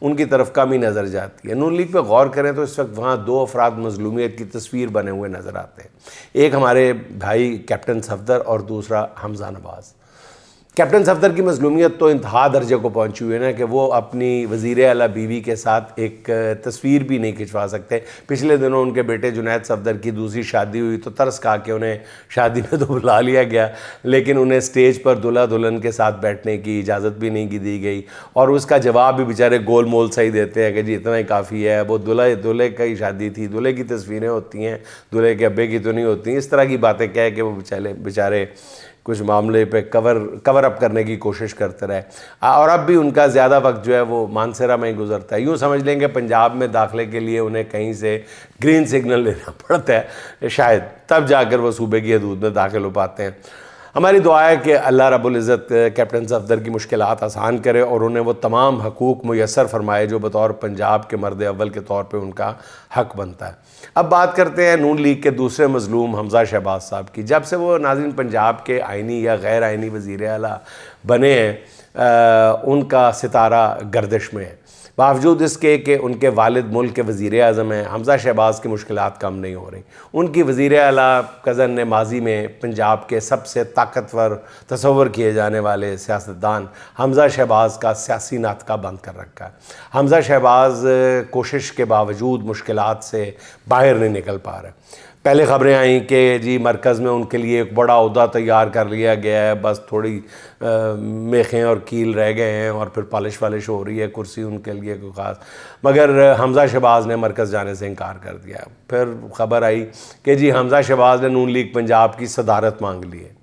ان کی طرف کم ہی نظر جاتی ہے۔ نون لیگ پہ غور کریں تو اس وقت وہاں 2 افراد مظلومیت کی تصویر بنے ہوئے نظر آتے ہیں، ایک ہمارے بھائی کیپٹن صفدر اور دوسرا حمزہ نواز۔ کیپٹن صفدر کی مظلومیت تو انتہا درجے کو پہنچی ہوئی ہے نا کہ وہ اپنی وزیر اعلیٰ بیوی کے ساتھ ایک تصویر بھی نہیں کھنچوا سکتے۔ پچھلے دنوں ان کے بیٹے جنید صفدر کی دوسری شادی ہوئی تو ترس کھا کے انہیں شادی میں تو بلا لیا گیا، لیکن انہیں سٹیج پر دلہا دلہن کے ساتھ بیٹھنے کی اجازت بھی نہیں دی گئی، اور اس کا جواب بھی بیچارے گول مول صحیح دیتے ہیں کہ جی اتنا ہی کافی ہے، وہ دلہے کی شادی تھی، دلہے کی تصویریں ہوتی ہیں، دلہے کے ابے کی تو نہیں ہوتی۔ اس طرح کی باتیں کہہ کے وہ بیچارے کچھ معاملے پہ کور اپ کرنے کی کوشش کرتے رہے، اور اب بھی ان کا زیادہ وقت جو ہے وہ مانسہرہ میں ہی گزرتا ہے۔ یوں سمجھ لیں کہ پنجاب میں داخلے کے لیے انہیں کہیں سے گرین سگنل لینا پڑتا ہے شاید، تب جا کر وہ صوبے کی حدود میں داخل ہو پاتے ہیں۔ ہماری دعا ہے کہ اللہ رب العزت کیپٹن صفدر کی مشکلات آسان کرے اور انہیں وہ تمام حقوق میسر فرمائے جو بطور پنجاب کے مرد اول کے طور پہ ان کا حق بنتا ہے۔ اب بات کرتے ہیں نون لیگ کے دوسرے مظلوم حمزہ شہباز صاحب کی۔ جب سے وہ ناظرین پنجاب کے آئینی یا غیر آئینی وزیر اعلیٰ بنے ہیں، ان کا ستارہ گردش میں ہے، باوجود اس کے کہ ان کے والد ملک کے وزیر اعظم ہیں۔ حمزہ شہباز کی مشکلات کم نہیں ہو رہی۔ ان کی وزیر اعلیٰ کزن نے ماضی میں پنجاب کے سب سے طاقتور تصور کیے جانے والے سیاستدان حمزہ شہباز کا سیاسی ناطقہ بند کر رکھا ہے۔ حمزہ شہباز کوشش کے باوجود مشکلات سے باہر نہیں نکل پا رہے۔ پہلے خبریں آئیں کہ جی مرکز میں ان کے لیے ایک بڑا عہدہ تیار کر لیا گیا ہے، بس تھوڑی میخیں اور کیل رہ گئے ہیں اور پھر پالش والش ہو رہی ہے کرسی ان کے لیے کوئی خاص، مگر حمزہ شہباز نے مرکز جانے سے انکار کر دیا۔ پھر خبر آئی کہ جی حمزہ شہباز نے نون لیگ پنجاب کی صدارت مانگ لی ہے۔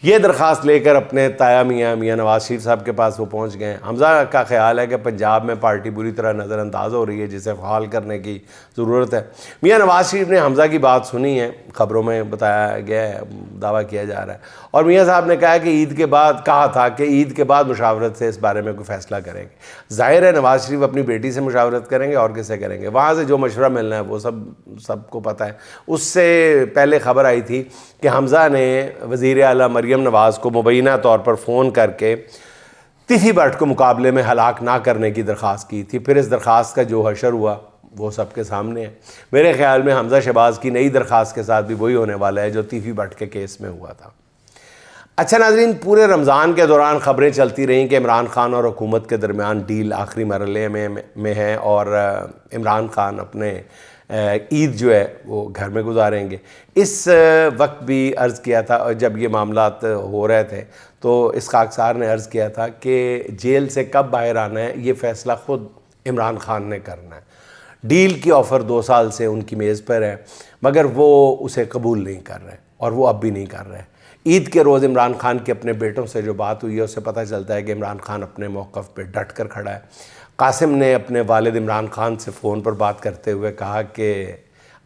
یہ درخواست لے کر اپنے تایا میاں نواز شریف صاحب کے پاس وہ پہنچ گئے ہیں۔ حمزہ کا خیال ہے کہ پنجاب میں پارٹی بری طرح نظر انداز ہو رہی ہے، جسے فعال کرنے کی ضرورت ہے۔ میاں نواز شریف نے حمزہ کی بات سنی ہے، خبروں میں بتایا گیا ہے، دعویٰ کیا جا رہا ہے، اور میاں صاحب نے کہا کہ عید کے بعد کہا تھا کہ عید کے بعد مشاورت سے اس بارے میں کوئی فیصلہ کریں گے۔ ظاہر ہے نواز شریف اپنی بیٹی سے مشاورت کریں گے اور کس سے کریں گے، وہاں سے جو مشورہ ملنا ہے وہ سب کو پتہ ہے۔ اس سے پہلے خبر آئی تھی کہ حمزہ نے وزیر اعلیٰ مریم نواز کو مبینہ طور پر فون کر کے تیفی بٹ کو مقابلے میں ہلاک نہ کرنے کی درخواست کی تھی۔ پھر اس درخواست کا جو حشر ہوا وہ سب کے سامنے ہے۔ میرے خیال میں حمزہ شہباز کی نئی درخواست کے ساتھ بھی وہی ہونے والا ہے جو تیفی بٹ کے کیس میں ہوا تھا۔ اچھا ناظرین، پورے رمضان کے دوران خبریں چلتی رہیں کہ عمران خان اور حکومت کے درمیان ڈیل آخری مرحلے میں ہے اور عمران خان اپنے عید جو ہے وہ گھر میں گزاریں گے۔ اس وقت بھی عرض کیا تھا، اور جب یہ معاملات ہو رہے تھے تو اسحاق صار نے عرض کیا تھا کہ جیل سے کب باہر آنا ہے یہ فیصلہ خود عمران خان نے کرنا ہے۔ ڈیل کی آفر 2 سال سے ان کی میز پر ہے، مگر وہ اسے قبول نہیں کر رہے اور وہ اب بھی نہیں کر رہے۔ عید کے روز عمران خان کے اپنے بیٹوں سے جو بات ہوئی ہے اس سے پتہ چلتا ہے کہ عمران خان اپنے موقف پہ ڈٹ کر کھڑا ہے۔ قاسم نے اپنے والد عمران خان سے فون پر بات کرتے ہوئے کہا کہ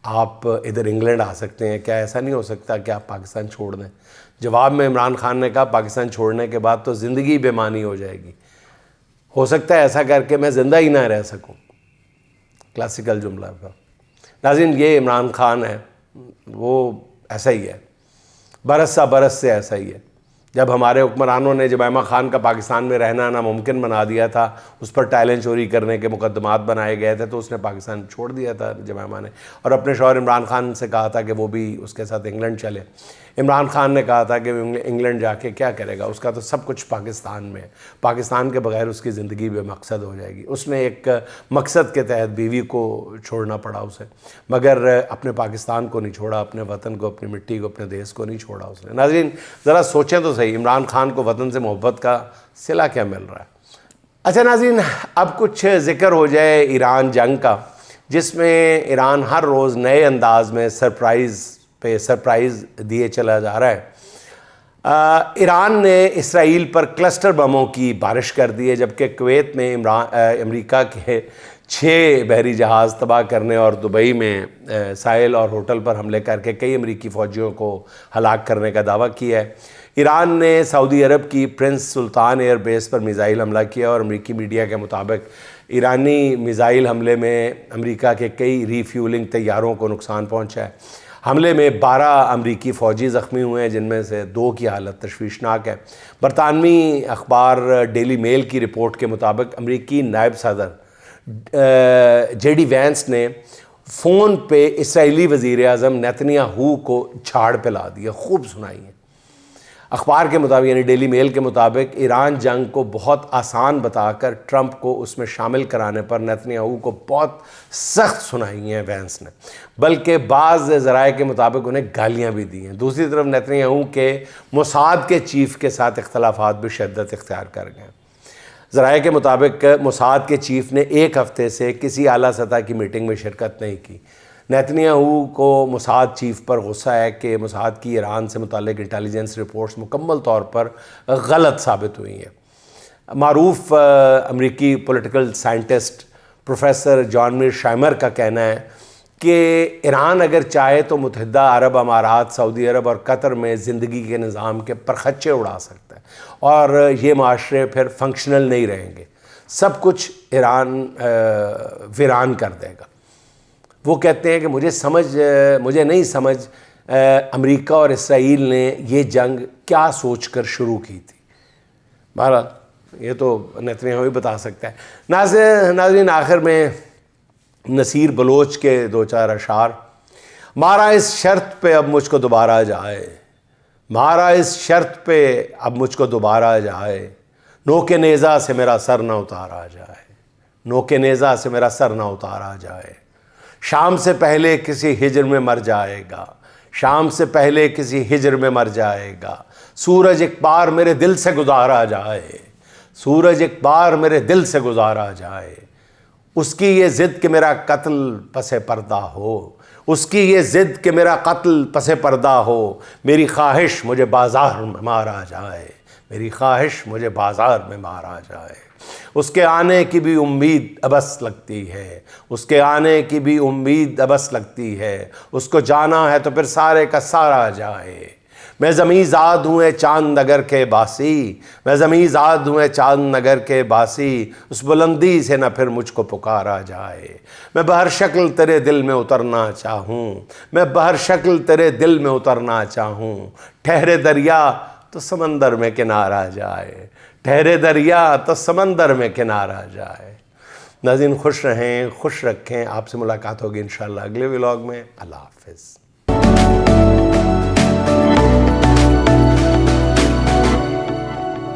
آپ ادھر انگلینڈ آ سکتے ہیں، کیا ایسا نہیں ہو سکتا کہ آپ پاکستان چھوڑ دیں؟ جواب میں عمران خان نے کہا پاکستان چھوڑنے کے بعد تو زندگی بے معنی ہو جائے گی، ہو سکتا ہے ایسا کر کے میں زندہ ہی نہ رہ سکوں۔ کلاسیکل جملہ تھا۔ ناظرین، یہ عمران خان ہے، وہ ایسا ہی ہے، برس سے ایسا ہی ہے۔ جب ہمارے حکمرانوں نے جمائمہ خان کا پاکستان میں رہنا ناممکن بنا دیا تھا، اس پر ٹائلیں چوری کرنے کے مقدمات بنائے گئے تھے، تو اس نے پاکستان چھوڑ دیا تھا جمائمہ نے، اور اپنے شوہر عمران خان سے کہا تھا کہ وہ بھی اس کے ساتھ انگلینڈ چلے۔ عمران خان نے کہا تھا کہ انگلینڈ جا کے کیا کرے گا، اس کا تو سب کچھ پاکستان میں ہے، پاکستان کے بغیر اس کی زندگی بے مقصد ہو جائے گی۔ اس نے ایک مقصد کے تحت بیوی کو چھوڑنا پڑا اسے، مگر اپنے پاکستان کو نہیں چھوڑا، اپنے وطن کو، اپنی مٹی کو، اپنے دیس کو نہیں چھوڑا اس نے۔ ناظرین ذرا سوچیں تو صحیح، عمران خان کو وطن سے محبت کا صلہ کیا مل رہا ہے۔ اچھا ناظرین، اب کچھ ذکر ہو جائے ایران جنگ کا، جس میں ایران ہر روز نئے انداز میں سرپرائز دیے چلا جا رہا ہے۔ ایران نے اسرائیل پر کلسٹر بموں کی بارش کر دی ہے، جبکہ کویت میں امریکہ کے 6 بحری جہاز تباہ کرنے اور دبئی میں ساحل اور ہوٹل پر حملے کر کے کئی امریکی فوجیوں کو ہلاک کرنے کا دعویٰ کیا ہے۔ ایران نے سعودی عرب کی پرنس سلطان ایئر بیس پر میزائل حملہ کیا، اور امریکی میڈیا کے مطابق ایرانی میزائل حملے میں امریکہ کے کئی ری فیولنگ طیاروں کو نقصان پہنچا ہے۔ حملے میں 12 امریکی فوجی زخمی ہوئے ہیں، جن میں سے 2 کی حالت تشویشناک ہے۔ برطانوی اخبار ڈیلی میل کی رپورٹ کے مطابق امریکی نائب صدر جے ڈی وینس نے فون پہ اسرائیلی وزیر اعظم نیتنیاہو کو جھاڑ پہ لا دیا، خوب سنائی ہیں۔ اخبار کے مطابق یعنی ڈیلی میل کے مطابق ایران جنگ کو بہت آسان بتا کر ٹرمپ کو اس میں شامل کرانے پر نیتنیاہو کو بہت سخت سنائی ہیں وینس نے، بلکہ بعض ذرائع کے مطابق انہیں گالیاں بھی دی ہیں۔ دوسری طرف نیتنیاہو کے موساد کے چیف کے ساتھ اختلافات بھی شدت اختیار کر گئے۔ ذرائع کے مطابق موساد کے چیف نے ایک ہفتے سے کسی اعلیٰ سطح کی میٹنگ میں شرکت نہیں کی۔ نیتنیاہو کو موساد چیف پر غصہ ہے کہ موساد کی ایران سے متعلق انٹیلیجنس رپورٹس مکمل طور پر غلط ثابت ہوئی ہیں۔ معروف امریکی پولیٹیکل سائنٹسٹ پروفیسر جان میرشائمر کا کہنا ہے کہ ایران اگر چاہے تو متحدہ عرب امارات، سعودی عرب اور قطر میں زندگی کے نظام کے پرخچے اڑا سکتا ہے اور یہ معاشرے پھر فنکشنل نہیں رہیں گے، سب کچھ ایران ویران کر دے گا۔ وہ کہتے ہیں کہ مجھے نہیں سمجھ امریکہ اور اسرائیل نے یہ جنگ کیا سوچ کر شروع کی تھی۔ بہرحال یہ تو نیتنیاہو ہی بتا سکتا ہے۔ ناظرین، آخر میں نصیر بلوچ کے دو چار اشعار: مارا اس شرط پہ اب مجھ کو دوبارہ جائے، مارا اس شرط پہ اب مجھ کو دوبارہ جائے، نوک نیزہ سے میرا سر نہ اتارا جائے، نوک نیزہ سے میرا سر نہ اتارا جائے، شام سے پہلے کسی ہجر میں مر جائے گا، شام سے پہلے کسی ہجر میں مر جائے گا، سورج ایک بار میرے دل سے گزارا جائے، سورج ایک بار میرے دل سے گزارا جائے، اس کی یہ ضد کہ میرا قتل پس پردہ ہو، اس کی یہ ضد کہ میرا قتل پس پردہ ہو، میری خواہش مجھے بازار میں مارا جائے، میری خواہش مجھے بازار میں مارا جائے، اس کے آنے کی بھی امید ابس لگتی ہے، اس کے آنے کی بھی امید ابس لگتی ہے، اس کو جانا ہے تو پھر سارے کا سارا جائے، میں زمیں زاد ہوں چاند نگر کے باسی، میں زمیں زاد ہوں چاند نگر کے باسی، اس بلندی سے نہ پھر مجھ کو پکارا جائے، میں بہر شکل تیرے دل میں اترنا چاہوں، میں بہر شکل تیرے دل میں اترنا چاہوں، ٹھہرے دریا تو سمندر میں کنارہ جائے، ٹھہرے دریا تو سمندر میں کنارہ جائے۔ ناظرین، خوش رہیں، خوش رکھیں، آپ سے ملاقات ہوگی انشاءاللہ اگلے ولاگ میں۔ اللہ حافظ۔